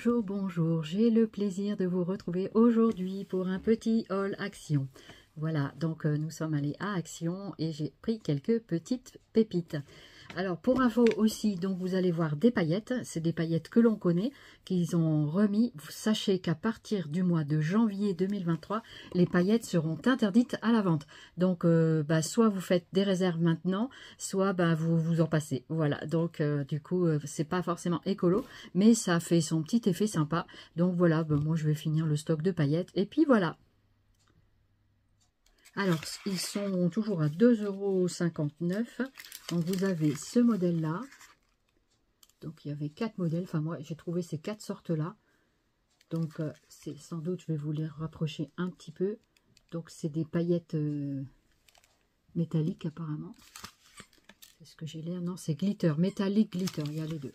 Bonjour, bonjour, j'ai le plaisir de vous retrouver aujourd'hui pour un petit haul Action. Voilà, donc nous sommes allés à Action et j'ai pris quelques petites pépites. Alors pour info aussi, donc vous allez voir des paillettes, c'est des paillettes que l'on connaît, qu'ils ont remis. Sachez qu'à partir du mois de janvier 2023, les paillettes seront interdites à la vente. Donc soit vous faites des réserves maintenant, soit vous vous en passez. Voilà, donc du coup c'est pas forcément écolo, mais ça fait son petit effet sympa. Donc voilà, moi je vais finir le stock de paillettes et puis voilà. Alors, ils sont toujours à 2,59 €. Donc, vous avez ce modèle-là. Donc, il y avait 4 modèles. Enfin, moi, j'ai trouvé ces 4 sortes-là. Donc, c'est sans doute, je vais vous les rapprocher un petit peu. Donc, c'est des paillettes métalliques, apparemment. C'est ce que j'ai l'air. Non, c'est glitter. Métallique, glitter. Il y a les deux.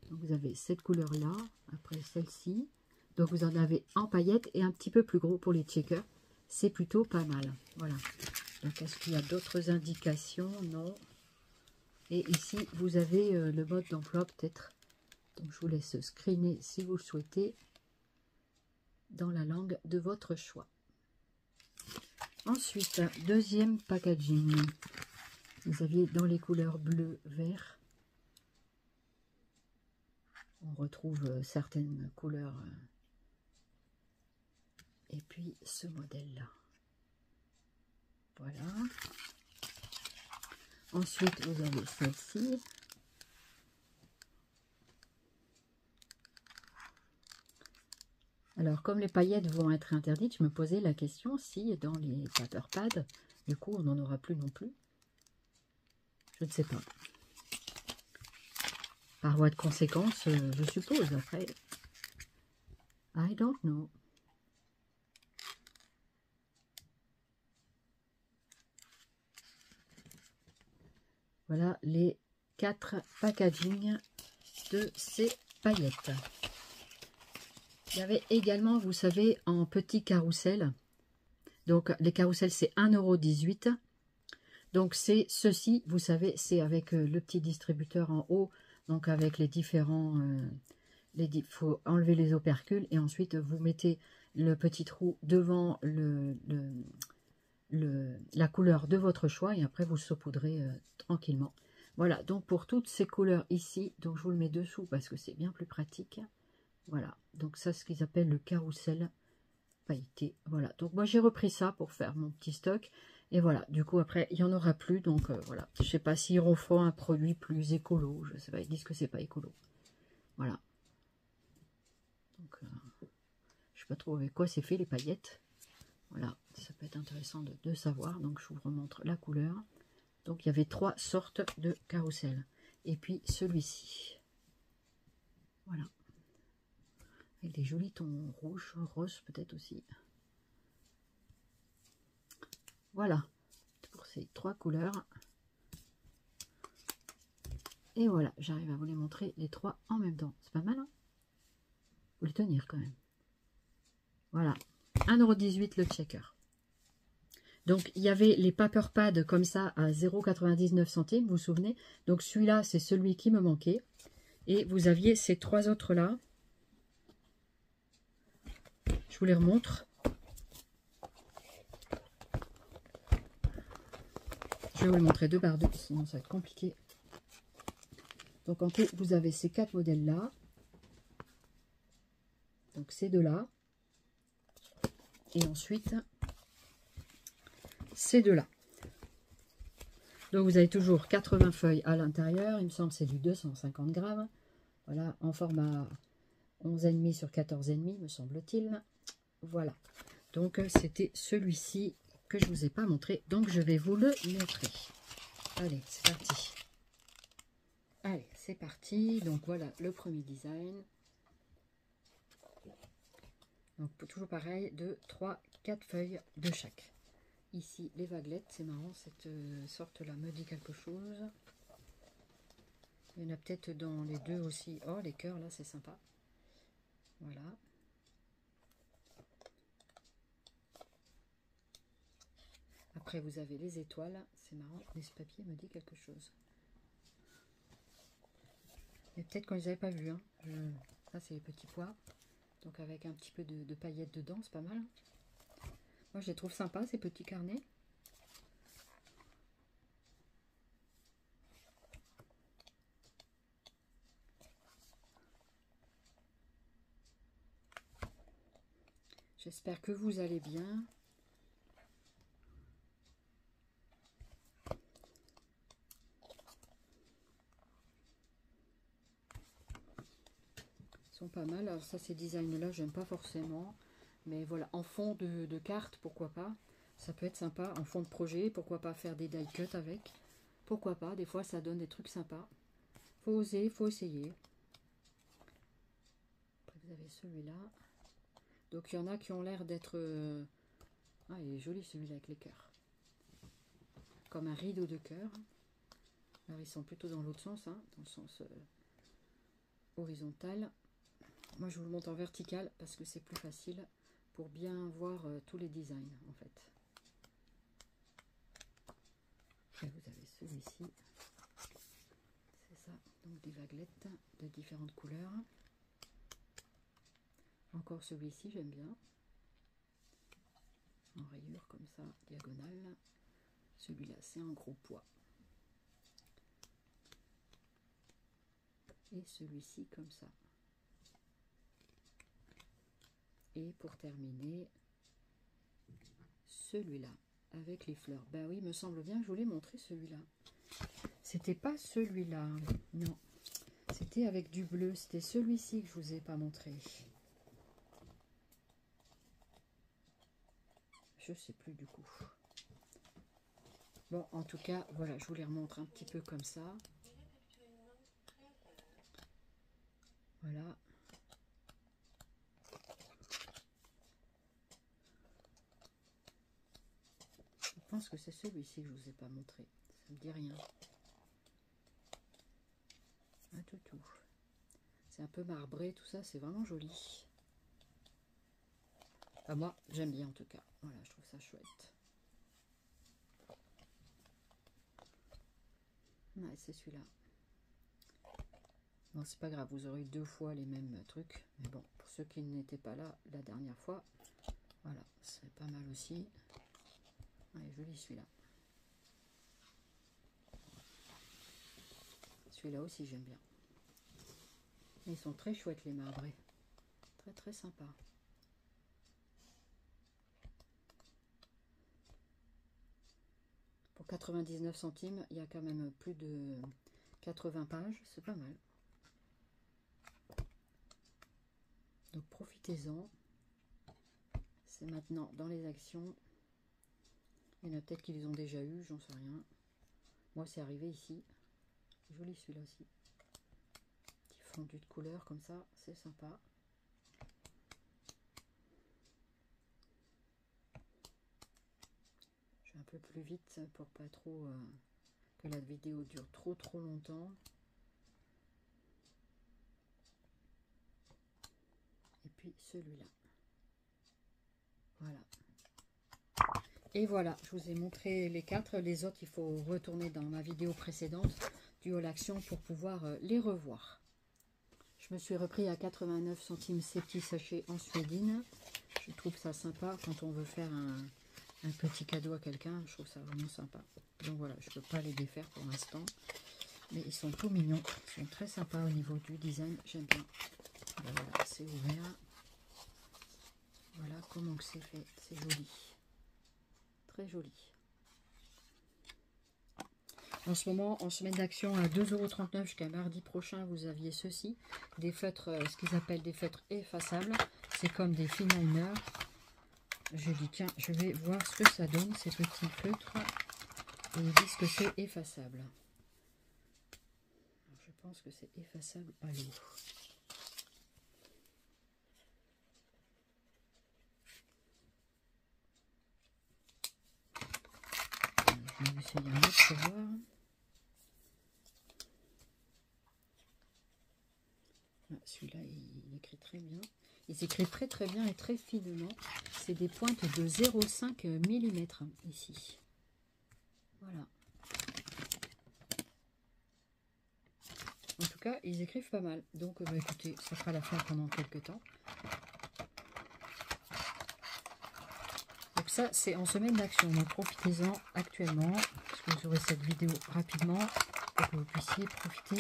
Donc, vous avez cette couleur-là. Après, celle-ci. Donc, vous en avez en paillettes et un petit peu plus gros pour les checkers. C'est plutôt pas mal. Voilà. Donc, est-ce qu'il y a d'autres indications? Non. Et ici, vous avez le mode d'emploi peut-être. Donc, je vous laisse screener si vous le souhaitez dans la langue de votre choix. Ensuite, deuxième packaging. Vous aviez dans les couleurs bleu, vert. On retrouve certaines couleurs. Et puis, ce modèle-là. Voilà. Ensuite, vous avez celle-ci. Alors, comme les paillettes vont être interdites, je me posais la question si dans les paper pads, du coup, on n'en aura plus non plus. Je ne sais pas. Par voie de conséquence, je suppose, après. I don't know. Voilà les 4 packagings de ces paillettes. Il y avait également, vous savez, en petit carrousel. Donc, les carousels, c'est 1,18 €. Donc, c'est ceci, vous savez, c'est avec le petit distributeur en haut. Donc, avec les différents... il faut enlever les opercules et ensuite, vous mettez le petit trou devant la couleur de votre choix et après, vous saupoudrez tranquillement. Voilà, donc pour toutes ces couleurs ici, donc je vous le mets dessous parce que c'est bien plus pratique. Voilà, donc ça, c'est ce qu'ils appellent le carrousel pailleté. Voilà, donc moi j'ai repris ça pour faire mon petit stock. Et voilà, du coup après, il n'y en aura plus. Donc voilà, je ne sais pas s'ils refont un produit plus écolo. Je ne sais pas, ils disent que c'est pas écolo. Voilà. Donc, je ne sais pas trop avec quoi c'est fait les paillettes. Voilà, ça peut être intéressant de savoir. Donc je vous remontre la couleur. Donc il y avait 3 sortes de carrousel. Et puis celui-ci. Voilà. Avec des jolis tons rouges, rose peut-être aussi. Voilà. Pour ces 3 couleurs. Et voilà, j'arrive à vous les montrer les 3 en même temps. C'est pas mal, hein? Faut les tenir quand même. Voilà. 1,18 € le checker. Donc, il y avait les paper pads comme ça à 0,99 €, vous vous souvenez? Donc, celui-là, c'est celui qui me manquait. Et vous aviez ces 3 autres-là. Je vous les remontre. Je vais vous les montrer 2 par 2, sinon ça va être compliqué. Donc, en tout, vous avez ces 4 modèles-là. Donc, ces deux-là. Et ensuite, ces deux-là. Donc, vous avez toujours 80 feuilles à l'intérieur. Il me semble que c'est du 250 grammes. Voilà, en format 11,5 sur 14,5, me semble-t-il. Voilà. Donc, c'était celui-ci que je ne vous ai pas montré. Donc, je vais vous le montrer. Allez, c'est parti. Allez, c'est parti. Donc, voilà le premier design. Donc, toujours pareil, 2, 3, 4 feuilles de chaque. Ici, les vaguelettes, c'est marrant, cette sorte-là me dit quelque chose. Il y en a peut-être dans les deux aussi. Oh, les cœurs, là, c'est sympa. Voilà. Après, vous avez les étoiles. C'est marrant, mais ce papier me dit quelque chose. Et peut-être qu'on les avait pas vus. Hein. Ça, c'est les petits pois. Donc avec un petit peu de paillettes dedans, c'est pas mal. Moi, je les trouve sympas, ces petits carnets. J'espère que vous allez bien. Ils sont pas mal. Alors ça, ces designs-là, j'aime pas forcément. Mais voilà, en fond de carte, pourquoi pas. Ça peut être sympa. En fond de projet, pourquoi pas faire des die cut avec. Pourquoi pas, des fois, ça donne des trucs sympas. Faut oser, faut essayer. Après, vous avez celui-là. Donc, il y en a qui ont l'air d'être... Ah, il est joli celui-là avec les cœurs. Comme un rideau de cœur. Alors, ils sont plutôt dans l'autre sens, hein, dans le sens horizontal. Moi, je vous le montre en vertical parce que c'est plus facile pour bien voir tous les designs, en fait. Et vous avez celui-ci. C'est ça, donc des vaguelettes de différentes couleurs. Encore celui-ci, j'aime bien. En rayure comme ça, diagonale. Celui-là, c'est un gros pois. Et celui-ci comme ça. Et pour terminer, celui-là avec les fleurs. Ben oui, il me semble bien que je voulais montrer celui-là. C'était pas celui-là, non. C'était avec du bleu. C'était celui-ci que je vous ai pas montré. Je sais plus du coup. Bon, en tout cas, voilà, je vous les remontre un petit peu comme ça. Voilà. Je pense que c'est celui-ci que je vous ai pas montré. Ça me dit rien. Un toutou. C'est un peu marbré, tout ça, c'est vraiment joli. Enfin, moi, j'aime bien en tout cas. Voilà, je trouve ça chouette. Ouais, c'est celui-là. Bon, c'est pas grave, vous aurez eu 2 fois les mêmes trucs. Mais bon, pour ceux qui n'étaient pas là la dernière fois, voilà, c'est pas mal aussi. Ouais, joli celui-là. Celui-là aussi, j'aime bien. Ils sont très chouettes, les marbrés. Très, très sympa. Pour 99 centimes, il y a quand même plus de 80 pages. C'est pas mal. Donc, profitez-en. C'est maintenant dans les actions. Il y en a peut-être qui les ont déjà eu, j'en sais rien. Moi, c'est arrivé ici. Joli celui-là aussi. Petit fondu de couleur comme ça, c'est sympa. Je vais un peu plus vite pour pas trop que la vidéo dure trop longtemps. Et puis celui-là. Voilà. Et voilà, je vous ai montré les 4. Les autres, il faut retourner dans ma vidéo précédente du haul action pour pouvoir les revoir. Je me suis repris à 89 centimes ces petits sachets en suédine. Je trouve ça sympa quand on veut faire un petit cadeau à quelqu'un. Je trouve ça vraiment sympa. Donc voilà, je ne peux pas les défaire pour l'instant. Mais ils sont tout mignons. Ils sont très sympas au niveau du design. J'aime bien. Voilà, c'est ouvert. Voilà comment c'est fait. C'est joli. Très joli. En ce moment, en semaine d'action à 2,39 € jusqu'à mardi prochain, vous aviez ceci, des feutres, ce qu'ils appellent des feutres effaçables. C'est comme des finliners. Je dis, tiens, je vais voir ce que ça donne, ces petits feutres. Et ils disent que c'est effaçable. Alors, je pense que c'est effaçable à l'eau. Je vais essayer un autre pour voir. Celui-là, il écrit très bien. Il s'écrit très bien et très finement. C'est des pointes de 0,5 mm ici. Voilà. En tout cas, ils écrivent pas mal. Donc, bah, écoutez, ça fera l'affaire pendant quelques temps. Donc ça, c'est en semaine d'action. Donc, profitez-en actuellement, parce que vous aurez cette vidéo rapidement, pour que vous puissiez profiter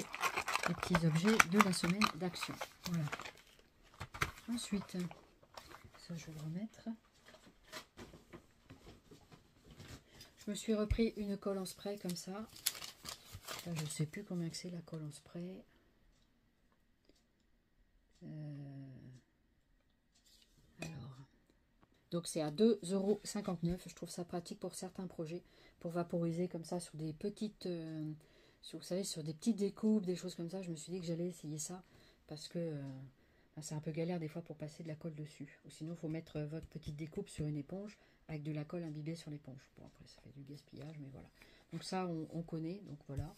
des petits objets de la semaine d'action. Voilà. Ensuite, ça, je vais le remettre. Je me suis repris une colle en spray comme ça. Là, je ne sais plus combien que c'est la colle en spray. Alors, donc c'est à 2,59 €. Je trouve ça pratique pour certains projets, pour vaporiser comme ça sur des petites, vous savez, sur des petites découpes, des choses comme ça. Je me suis dit que j'allais essayer ça parce que c'est un peu galère des fois pour passer de la colle dessus. Ou sinon, il faut mettre votre petite découpe sur une éponge avec de la colle imbibée sur l'éponge. Bon, après, ça fait du gaspillage, mais voilà. Donc ça, on connaît, donc voilà.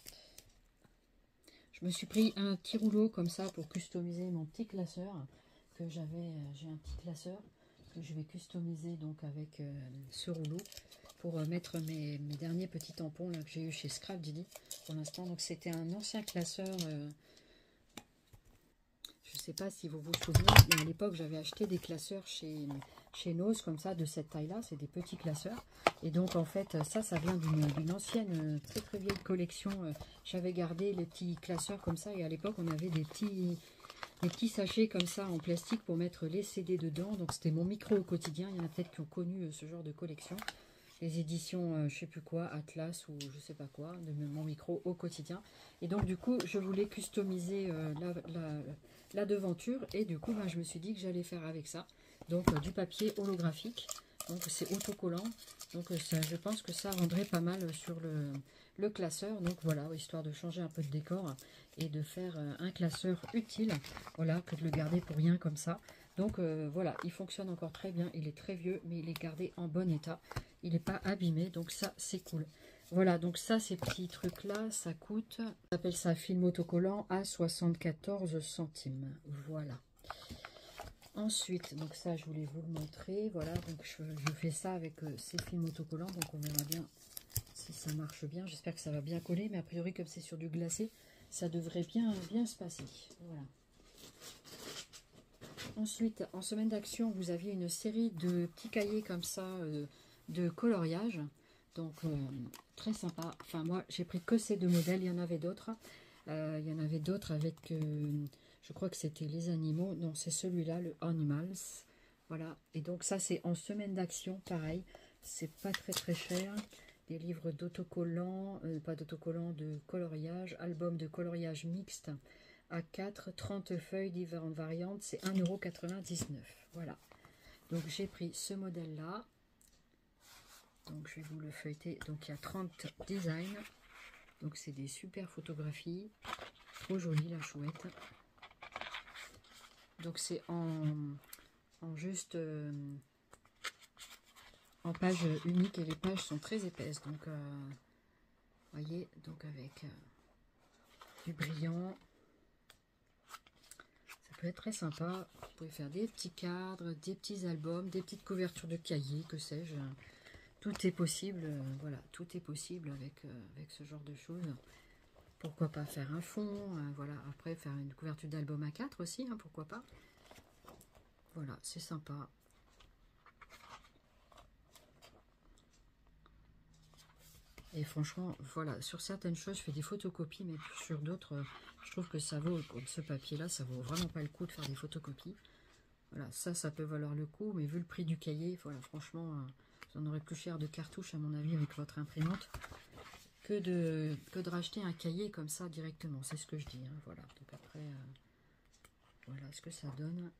Je me suis pris un petit rouleau comme ça pour customiser mon petit classeur que j'avais. J'ai un petit classeur que je vais customiser donc avec ce rouleau pour mettre mes derniers petits tampons là, que j'ai eu chez Scrap Didi pour l'instant. Donc c'était un ancien classeur. Je ne sais pas si vous vous souvenez, mais à l'époque j'avais acheté des classeurs chez Nose comme ça de cette taille là. C'est des petits classeurs. Et donc en fait ça vient d'une ancienne très très vieille collection. J'avais gardé les petits classeurs comme ça et à l'époque on avait des petits sachets comme ça en plastique pour mettre les CD dedans. Donc c'était mon micro au quotidien. Il y en a peut-être qui ont connu ce genre de collection. Les éditions, je sais plus quoi, Atlas ou je sais pas quoi, de mon micro au quotidien. Et donc du coup, je voulais customiser la devanture. Et du coup, je me suis dit que j'allais faire avec ça. Donc du papier holographique. Donc c'est autocollant. Donc ça, je pense que ça rendrait pas mal sur le classeur. Donc voilà, histoire de changer un peu de décor et de faire un classeur utile. Voilà, que de le garder pour rien comme ça. Donc voilà, il fonctionne encore très bien. Il est très vieux, mais il est gardé en bon état. Il n'est pas abîmé, donc ça, c'est cool. Voilà, donc ça, ces petits trucs-là, ça coûte, on appelle ça film autocollant à 74 centimes. Voilà. Ensuite, donc ça, je voulais vous le montrer. Voilà, donc je fais ça avec ces films autocollants. Donc on verra bien si ça marche bien. J'espère que ça va bien coller, mais a priori, comme c'est sur du glacé, ça devrait bien se passer. Voilà. Ensuite, en semaine d'action, vous aviez une série de petits cahiers comme ça, de coloriage. Donc, très sympa. Enfin, moi, j'ai pris que ces deux modèles. Il y en avait d'autres. Il y en avait d'autres avec, je crois que c'était les animaux. Non, c'est celui-là, le Animals. Voilà. Et donc, ça, c'est en semaine d'action, pareil. C'est pas très, très cher. Des livres d'autocollants, pas d'autocollants, de coloriage. Album de coloriage mixte. A4, 30 feuilles, différentes variantes, c'est 1,99 €. Voilà. Donc j'ai pris ce modèle-là. Donc je vais vous le feuilleter. Donc il y a 30 designs. Donc c'est des super photographies. Trop joli la chouette. Donc c'est en juste en page unique et les pages sont très épaisses. Donc voyez, donc avec du brillant. Peut être très sympa. Vous pouvez faire des petits cadres, des petits albums, des petites couvertures de cahiers, que sais-je. Tout est possible, voilà, tout est possible avec ce genre de choses. Pourquoi pas faire un fond, voilà, après faire une couverture d'album A4 aussi, hein, pourquoi pas. Voilà, c'est sympa. Et franchement, voilà, sur certaines choses, je fais des photocopies, mais sur d'autres, je trouve que ça vaut, comme ce papier-là, ça vaut vraiment pas le coup de faire des photocopies. Voilà, ça peut valoir le coup, mais vu le prix du cahier, voilà, franchement, vous en aurez plus cher de cartouches, à mon avis, avec votre imprimante, que de racheter un cahier comme ça directement. C'est ce que je dis, hein, voilà. Donc après, voilà ce que ça donne.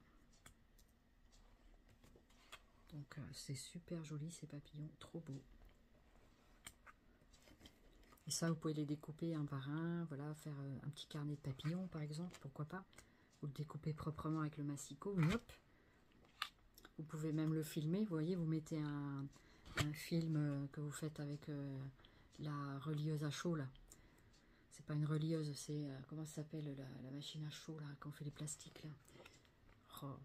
Donc, c'est super joli, ces papillons, trop beaux. Et ça, vous pouvez les découper un par un, voilà, faire un petit carnet de papillons, par exemple, pourquoi pas. Vous le découpez proprement avec le massicot, hop. Vous pouvez même le filmer, vous voyez, vous mettez un film que vous faites avec la relieuse à chaud, là. C'est pas une relieuse, c'est, comment ça s'appelle, la machine à chaud, là, quand on fait les plastiques, là. Oh.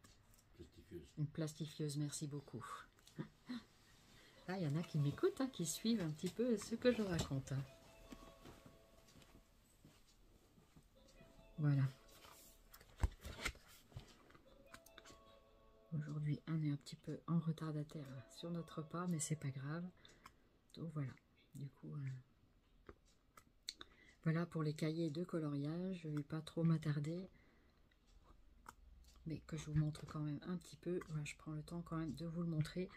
Plastifieuse. Une plastifieuse, merci beaucoup. Là, il y en a qui m'écoutent, hein, qui suivent un petit peu ce que je raconte. Hein. Voilà. Aujourd'hui, on est un petit peu en retardataire sur notre repas, mais c'est pas grave. Donc voilà. Du coup, voilà pour les cahiers de coloriage. Je ne vais pas trop m'attarder, mais que je vous montre quand même un petit peu. Voilà, je prends le temps quand même de vous le montrer.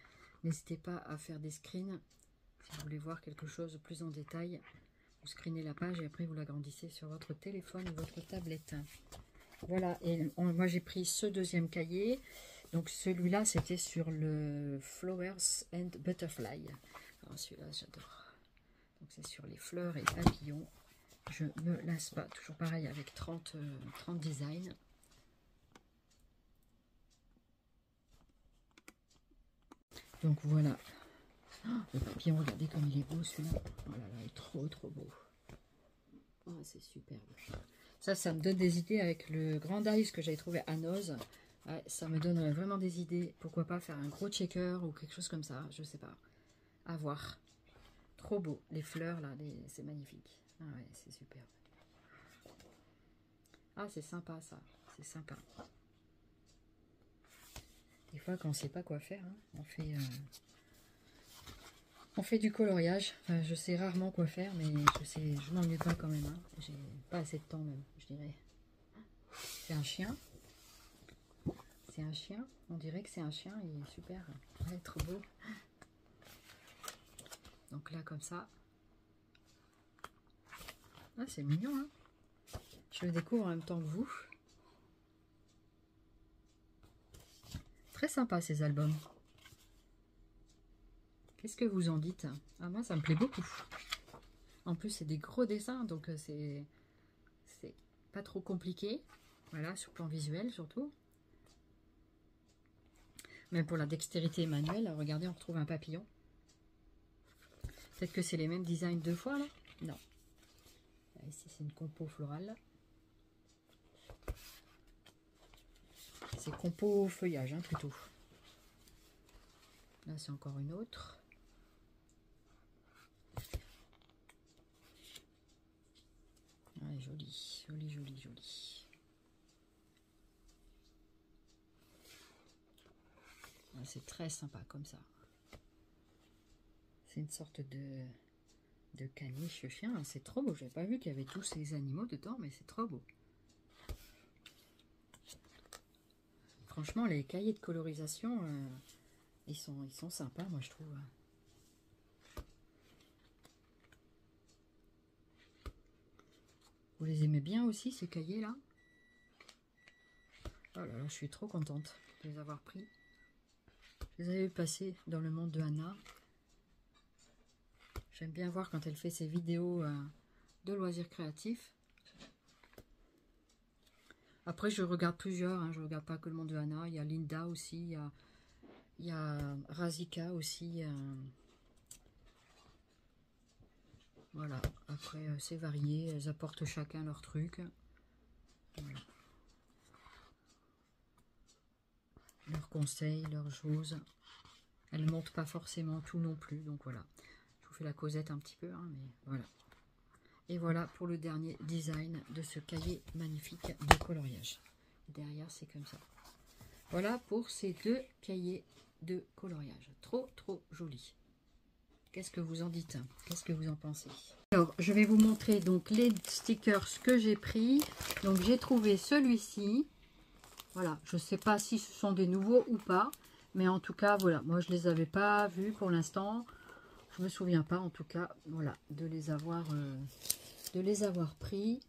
N'hésitez pas à faire des screens si vous voulez voir quelque chose de plus en détail. Vous screenez la page et après vous l'agrandissez sur votre téléphone ou votre tablette. Voilà, et moi j'ai pris ce deuxième cahier. Donc celui-là c'était sur le Flowers and Butterfly. Celui-là j'adore. Donc c'est sur les fleurs et papillons. Je me lasse pas, toujours pareil avec 30 designs. Donc voilà. Oh, le papillon, regardez comme il est beau celui-là. Oh là là, il est trop beau. Oh, c'est superbe. Ça me donne des idées avec le Grand Ice que j'avais trouvé à Noz. Ouais, ça me donne vraiment des idées. Pourquoi pas faire un gros checker ou quelque chose comme ça. Je sais pas. À voir. Trop beau. Les fleurs là, c'est magnifique. Ah ouais, c'est superbe. Ah, c'est sympa ça. C'est sympa. Des fois, quand on ne sait pas quoi faire, hein, on fait du coloriage. Enfin, je sais rarement quoi faire, mais je m'ennuie pas quand même. Hein. J'ai pas assez de temps même, je dirais. C'est un chien. C'est un chien. On dirait que c'est un chien. Il est super. Ouais, trop beau. Donc là, comme ça. Ah, c'est mignon, hein. Je le découvre en même temps que vous. Très sympa ces albums. Qu'est-ce que vous en dites? Ah, moi, ça me plaît beaucoup. En plus, c'est des gros dessins, donc c'est pas trop compliqué. Voilà, sur plan visuel surtout. Même pour la dextérité manuelle, regardez, on retrouve un papillon. Peut-être que c'est les mêmes designs deux fois, là? Non. Ici, c'est une compo florale. C'est compo feuillage, hein, plutôt. Là, c'est encore une autre. Ah, joli, joli, joli, joli. Ah, c'est très sympa, comme ça. C'est une sorte de caniche chien. C'est trop beau. J'avais pas vu qu'il y avait tous ces animaux dedans, mais c'est trop beau. Franchement, les cahiers de colorisation, ils sont sympas, moi je trouve. Vous les aimez bien aussi, ces cahiers-là? Oh là là, je suis trop contente de les avoir pris. Je les avais vus passer dans le monde de Anna. J'aime bien voir quand elle fait ses vidéos de loisirs créatifs. Après, je regarde plusieurs, hein, je regarde pas que le monde de Anna. Il y a Linda aussi, il y a Razika aussi. Voilà, après c'est varié, elles apportent chacun leur truc. Voilà. Leurs conseils, leurs choses. Elles ne montrent pas forcément tout non plus, donc voilà. Je vous fais la causette un petit peu, hein, mais voilà. Et voilà pour le dernier design de ce cahier magnifique de coloriage. Derrière, c'est comme ça. Voilà pour ces deux cahiers de coloriage. Trop joli. Qu'est-ce que vous en dites? Qu'est-ce que vous en pensez? Alors, je vais vous montrer donc les stickers que j'ai pris. Donc, j'ai trouvé celui-ci. Voilà, je ne sais pas si ce sont des nouveaux ou pas. Mais en tout cas, voilà, moi je ne les avais pas vus pour l'instant. Je me souviens pas en tout cas, voilà, de les avoir pris.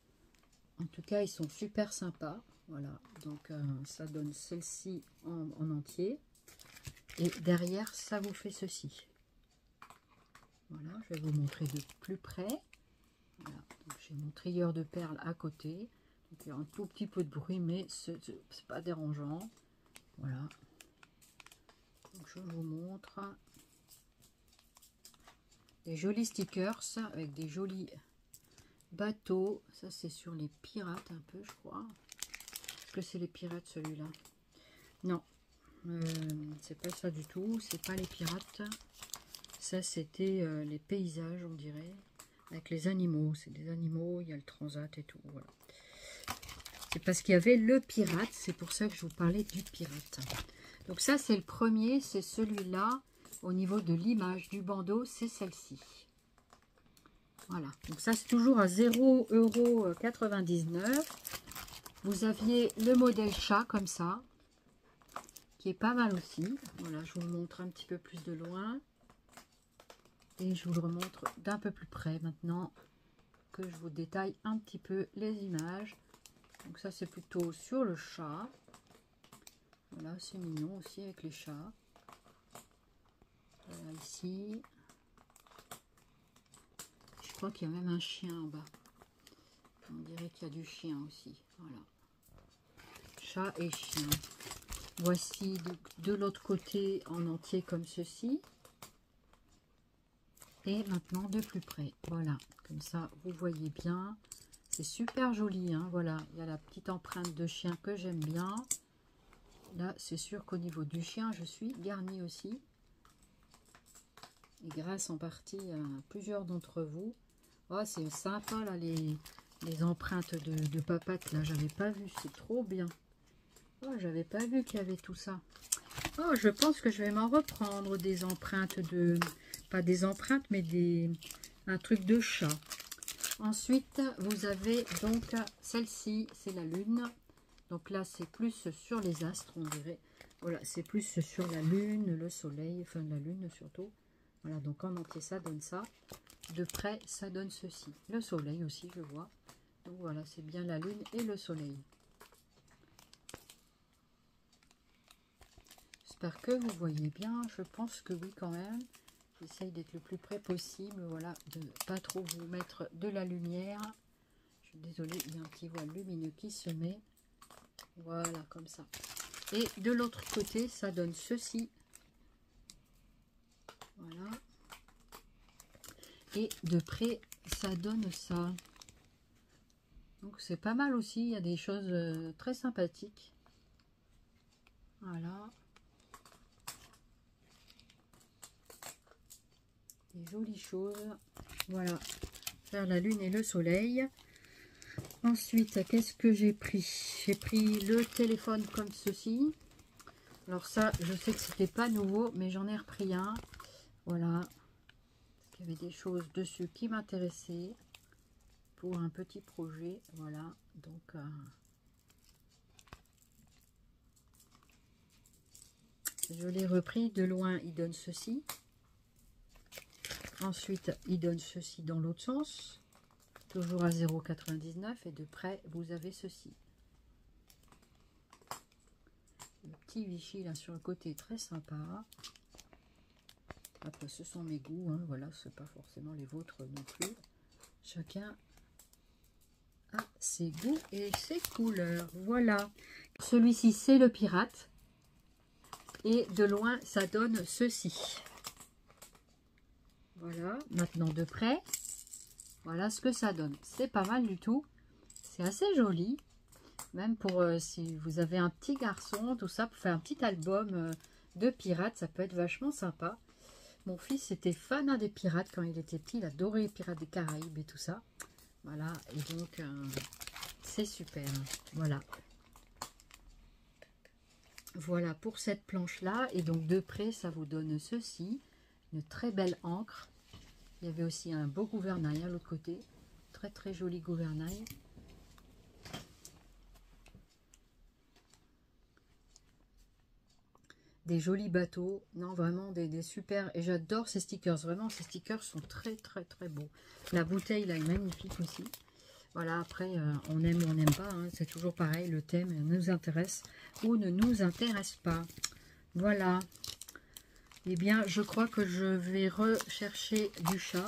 En tout cas, ils sont super sympas. Voilà, donc ça donne celle-ci en entier. Et derrière, ça vous fait ceci. Voilà, je vais vous montrer de plus près. Voilà, j'ai mon trieur de perles à côté. Donc, il y a un tout petit peu de bruit, mais c'est pas dérangeant. Voilà. Donc, je vous montre. Des jolis stickers avec des jolis bateaux. Ça, c'est sur les pirates un peu, je crois. Est-ce que c'est les pirates, celui-là? Non. C'est pas ça du tout. C'est pas les pirates. Ça, c'était les paysages, on dirait. Avec les animaux. C'est des animaux. Il y a le transat et tout. Voilà. C'est parce qu'il y avait le pirate. C'est pour ça que je vous parlais du pirate. Donc ça, c'est le premier. C'est celui-là. Au niveau de l'image du bandeau, c'est celle-ci. Voilà. Donc ça, c'est toujours à 0,99 €. Vous aviez le modèle chat comme ça, qui est pas mal aussi. Voilà, je vous le montre un petit peu plus de loin. Et je vous le remontre d'un peu plus près maintenant que je vous détaille un petit peu les images. Donc ça, c'est plutôt sur le chat. Voilà, c'est mignon aussi avec les chats. Voilà, ici. Je crois qu'il y a même un chien en bas. On dirait qu'il y a du chien aussi. Voilà. Chat et chien. Voici de l'autre côté en entier comme ceci. Et maintenant de plus près. Voilà. Comme ça, vous voyez bien. C'est super joli. Hein, voilà. Il y a la petite empreinte de chien que j'aime bien. Là, c'est sûr qu'au niveau du chien, je suis garnie aussi. Et grâce en partie à plusieurs d'entre vous. Oh, c'est sympa là, les empreintes de papates. Là, j'avais pas vu. C'est trop bien. Oh, j'avais pas vu qu'il y avait tout ça. Oh, je pense que je vais m'en reprendre des empreintes de... Pas des empreintes, mais un truc de chat. Ensuite, vous avez donc celle-ci, c'est la lune. Donc là, c'est plus sur les astres, on dirait. Voilà, c'est plus sur la lune, le soleil, enfin la lune surtout. Voilà, donc en entier, ça donne ça. De près, ça donne ceci. Le soleil aussi, je vois. Donc voilà, c'est bien la lune et le soleil. J'espère que vous voyez bien. Je pense que oui quand même. J'essaye d'être le plus près possible. Voilà, de ne pas trop vous mettre de la lumière. Je suis désolée, il y a un petit voile lumineux qui se met. Voilà, comme ça. Et de l'autre côté, ça donne ceci. Voilà. Et de près, ça donne ça. Donc c'est pas mal aussi. Il y a des choses très sympathiques. Voilà. Des jolies choses. Voilà. Faire la lune et le soleil. Ensuite, qu'est-ce que j'ai pris? J'ai pris le téléphone comme ceci. Alors ça, je sais que c'était pas nouveau, mais j'en ai repris un. Voilà. Parce qu'il y avait des choses dessus qui m'intéressaient pour un petit projet. Voilà. Donc, je l'ai repris. De loin, il donne ceci. Ensuite, il donne ceci dans l'autre sens. Toujours à 0,99 et de près, vous avez ceci. Le petit Vichy là sur le côté, très sympa. Après, ce sont mes goûts, hein, voilà, c'est pas forcément les vôtres non plus. Chacun a ses goûts et ses couleurs. Voilà. Celui-ci, c'est le pirate. Et de loin, ça donne ceci. Voilà, maintenant de près. Voilà ce que ça donne. C'est pas mal du tout. C'est assez joli. Même pour si vous avez un petit garçon, tout ça, pour faire un petit album de pirates, ça peut être vachement sympa. Mon fils était fan des pirates quand il était petit. Il adorait les pirates des Caraïbes et tout ça. Voilà, et donc c'est super. Voilà. Voilà pour cette planche-là. Et donc de près, ça vous donne ceci. Une très belle encre. Il y avait aussi un beau gouvernail à l'autre côté. Très très joli gouvernail. Des jolis bateaux. Non, vraiment des super. Et j'adore ces stickers. Vraiment, ces stickers sont très très très beaux. La bouteille là est magnifique aussi. Voilà, après, on aime ou on n'aime pas. Hein, c'est toujours pareil. Le thème nous intéresse ou ne nous intéresse pas. Voilà. Eh bien, je crois que je vais rechercher du chat.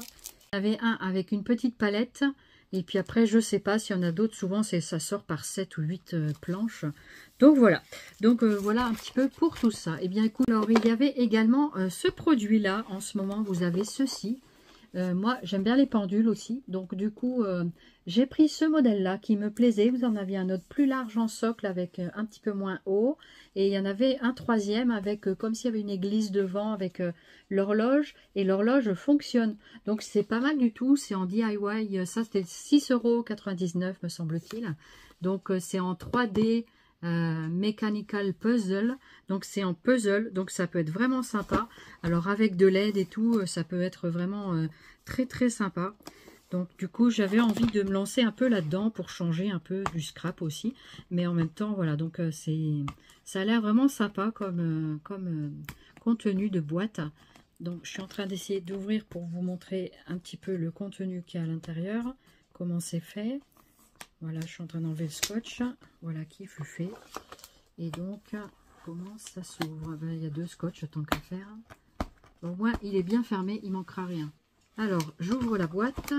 Il y avait un avec une petite palette. Et puis après, je ne sais pas s'il y en a d'autres. Souvent, ça sort par 7 ou 8 planches. Donc, voilà. Donc, voilà un petit peu pour tout ça. Eh bien, écoute, alors, il y avait également ce produit-là. En ce moment, vous avez ceci. Moi, j'aime bien les pendules aussi. Donc, du coup, j'ai pris ce modèle-là qui me plaisait. Vous en aviez un autre plus large en socle avec un petit peu moins haut. Et il y en avait un troisième avec comme s'il y avait une église devant avec l'horloge. Et l'horloge fonctionne. Donc, c'est pas mal du tout. C'est en DIY. Ça, c'était 6,99 € me semble-t-il. Donc, c'est en 3D. Mechanical Puzzle, donc c'est en puzzle, donc ça peut être vraiment sympa. Alors avec de l'aide et tout, ça peut être vraiment très très sympa. Donc du coup j'avais envie de me lancer un peu là-dedans pour changer un peu du scrap aussi, mais en même temps voilà, donc ça a l'air vraiment sympa comme contenu de boîte. Donc je suis en train d'essayer d'ouvrir pour vous montrer un petit peu le contenu qu'il y a à l'intérieur, comment c'est fait. Voilà, je suis en train d'enlever le scotch. Voilà qui fut fait. Et donc, comment ça s'ouvre? Ben, il y a deux scotch tant qu'à faire. Au moins, il est bien fermé, il manquera rien. Alors, j'ouvre la boîte.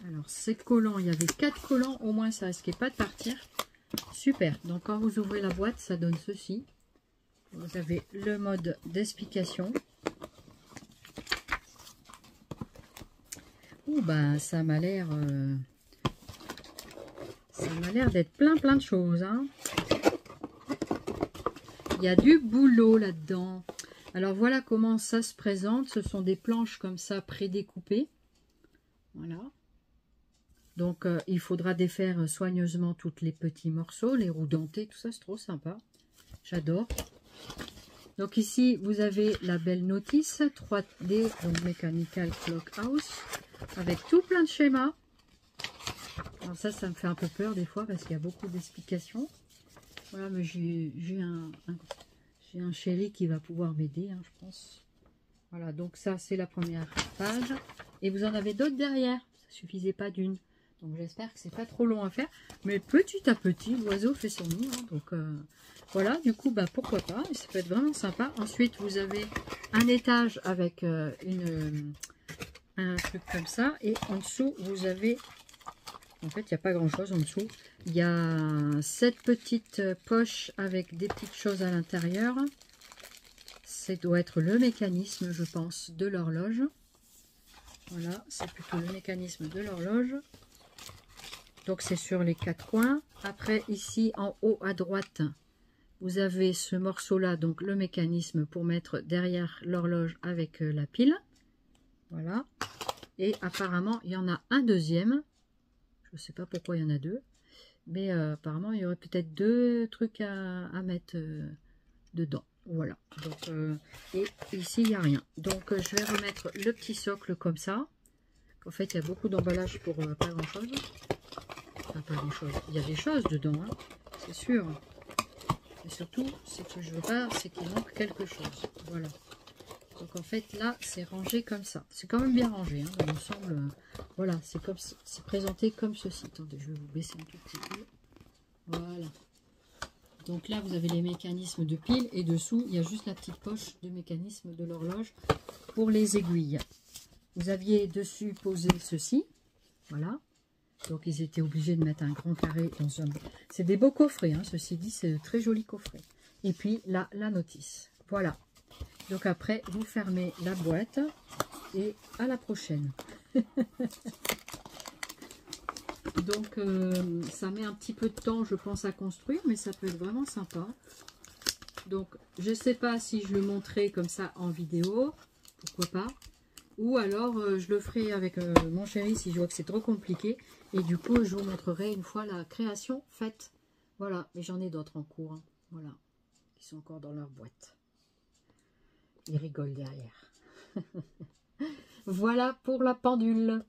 Alors, c'est collant. Il y avait 4 collants. Au moins, ça risquait pas de partir. Super. Donc, quand vous ouvrez la boîte, ça donne ceci. Vous avez le mode d'explication. Ouh, ben, ça m'a l'air... Ça m'a l'air d'être plein de choses. Hein. Il y a du boulot là-dedans. Alors voilà comment ça se présente. Ce sont des planches comme ça prédécoupées. Voilà. Donc il faudra défaire soigneusement tous les petits morceaux. Les roues dentées, tout ça c'est trop sympa. J'adore. Donc ici vous avez la belle notice 3D, donc Mechanical Clock House. Avec tout plein de schémas. Alors ça me fait un peu peur des fois parce qu'il y a beaucoup d'explications. Voilà, mais j'ai un chéri qui va pouvoir m'aider, hein, je pense. Voilà, donc ça c'est la première page. Et vous en avez d'autres derrière. Ça suffisait pas d'une. Donc j'espère que c'est pas trop long à faire. Mais petit à petit, l'oiseau fait son nid. Hein, donc voilà, du coup, bah, pourquoi pas. Et ça peut être vraiment sympa. Ensuite, vous avez un étage avec un truc comme ça. Et en dessous, vous avez... En fait, il n'y a pas grand-chose en dessous. Il y a 7 petites poches avec des petites choses à l'intérieur. Ça doit être le mécanisme, je pense, de l'horloge. Voilà, c'est plutôt le mécanisme de l'horloge. Donc, c'est sur les 4 coins. Après, ici, en haut à droite, vous avez ce morceau-là, donc le mécanisme pour mettre derrière l'horloge avec la pile. Voilà. Et apparemment, il y en a un deuxième. Je ne sais pas pourquoi il y en a deux. Mais apparemment, il y aurait peut-être 2 trucs à mettre dedans. Voilà. Donc, et ici, il n'y a rien. Donc, je vais remettre le petit socle comme ça. En fait, il y a beaucoup d'emballage pour pas grand-chose. Enfin, pas grand-chose. Il y a des choses dedans, hein, c'est sûr. Et surtout, ce que je veux pas, c'est qu'il manque quelque chose. Voilà. Donc en fait là c'est rangé comme ça. C'est quand même bien rangé, hein, il me semble. Voilà, c'est présenté comme ceci. Attendez, je vais vous baisser un tout petit peu. Voilà. Donc là vous avez les mécanismes de pile et dessous il y a juste la petite poche de mécanisme de l'horloge pour les aiguilles. Vous aviez dessus posé ceci. Voilà. Donc ils étaient obligés de mettre un grand carré dans un... C'est des beaux coffrets, hein, ceci dit, c'est de très jolis coffrets. Et puis là, la notice. Voilà. Donc après, vous fermez la boîte et à la prochaine. Donc ça met un petit peu de temps, je pense, à construire, mais ça peut être vraiment sympa. Donc je ne sais pas si je le montrerai comme ça en vidéo, pourquoi pas. Ou alors je le ferai avec mon chéri si je vois que c'est trop compliqué. Et du coup, je vous montrerai une fois la création faite. Voilà, mais j'en ai d'autres en cours. Hein. Voilà, qui sont encore dans leur boîte. Ils rigolent derrière. Voilà pour la pendule.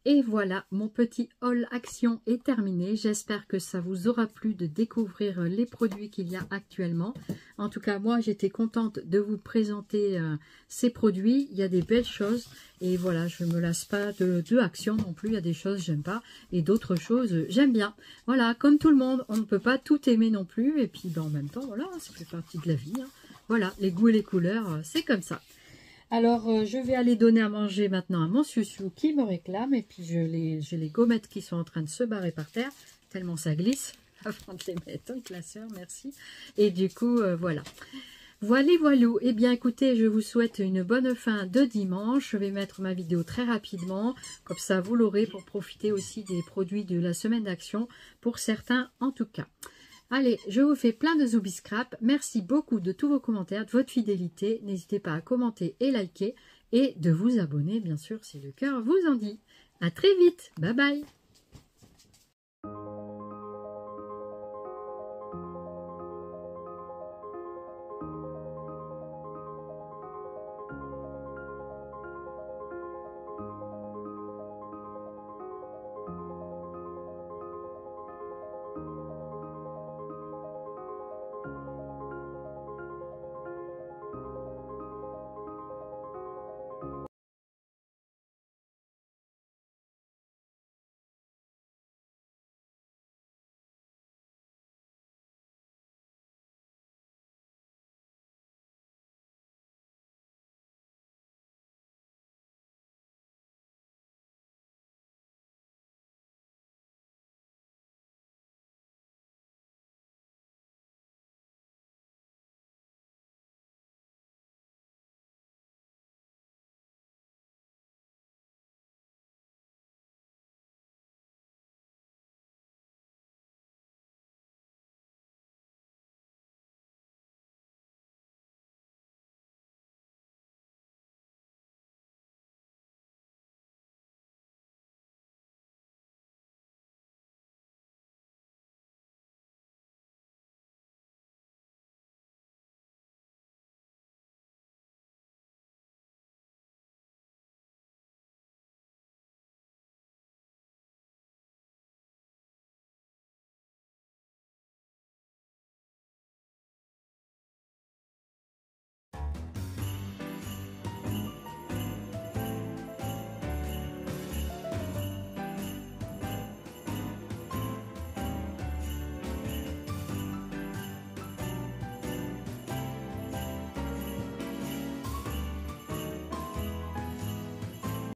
Et voilà, mon petit haul action est terminé. J'espère que ça vous aura plu de découvrir les produits qu'il y a actuellement. En tout cas, moi, j'étais contente de vous présenter ces produits. Il y a des belles choses. Et voilà, je ne me lasse pas de action non plus. Il y a des choses que j'aime pas et d'autres choses j'aime bien. Voilà, comme tout le monde, on ne peut pas tout aimer non plus. Et puis, ben, en même temps, voilà, ça fait partie de la vie. Hein. Voilà, les goûts et les couleurs, c'est comme ça. Alors, je vais aller donner à manger maintenant à mon chouchou qui me réclame. Et puis, j'ai les gommettes qui sont en train de se barrer par terre, tellement ça glisse. Avant de les mettre au classeur, merci. Et du coup, voilà. Voilà, voilà. Eh bien, écoutez, je vous souhaite une bonne fin de dimanche. Je vais mettre ma vidéo très rapidement. Comme ça, vous l'aurez pour profiter aussi des produits de la semaine d'action. Pour certains, en tout cas. Allez, je vous fais plein de zoubi scrap. Merci beaucoup de tous vos commentaires, de votre fidélité. N'hésitez pas à commenter et liker. Et de vous abonner, bien sûr, si le cœur vous en dit. À très vite. Bye bye.